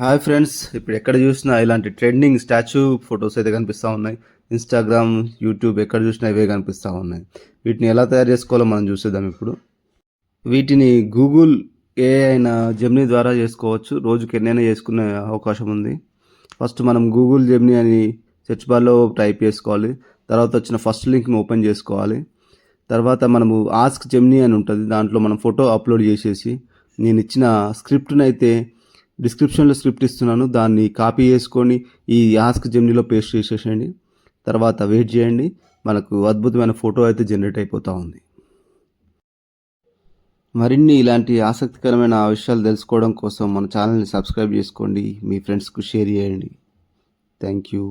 Hi friends, ఇప్పుడు ఎక్కడ చూసినా ఇలాంటి ట్రెండింగ్ స్టాచ్యూ ఫొటోస్ అయితే కనిపిస్తూ ఉన్నాయి. ఇన్స్టాగ్రామ్, యూట్యూబ్ ఎక్కడ చూసినా ఇవే కనిపిస్తూ ఉన్నాయి. వీటిని ఎలా తయారు చేసుకోవాలో మనం చూసేద్దాం. ఇప్పుడు వీటిని గూగుల్ ఏఐ అయిన జెమినీ ద్వారా చేసుకోవచ్చు. రోజుకి ఎన్నైనా చేసుకునే అవకాశం ఉంది. ఫస్ట్ మనం గూగుల్ జెమినీ అని సెర్చ్ బార్లో టైప్ చేసుకోవాలి. తర్వాత వచ్చిన ఫస్ట్ లింక్ని ఓపెన్ చేసుకోవాలి. తర్వాత మనము ఆస్క్ జెమినీ అని ఉంటుంది, దాంట్లో మనం ఫోటో అప్లోడ్ చేసేసి నేను ఇచ్చిన స్క్రిప్ట్ని అయితే డిస్క్రిప్షన్లో స్క్రిప్ట్ ఇస్తున్నాను, దాన్ని కాపీ చేసుకొని ఈ ఆస్క్ జెమినీలో పేస్ట్ చేసేసేయండి. తర్వాత వెయిట్ చేయండి, మనకు అద్భుతమైన ఫోటో అయితే జనరేట్ అయిపోతూ ఉంది. మరిన్ని ఇలాంటి ఆసక్తికరమైన విషయాలు తెలుసుకోవడం కోసం మన ఛానల్ని సబ్స్క్రైబ్ చేసుకోండి, మీ ఫ్రెండ్స్కు షేర్ చేయండి. Thank you.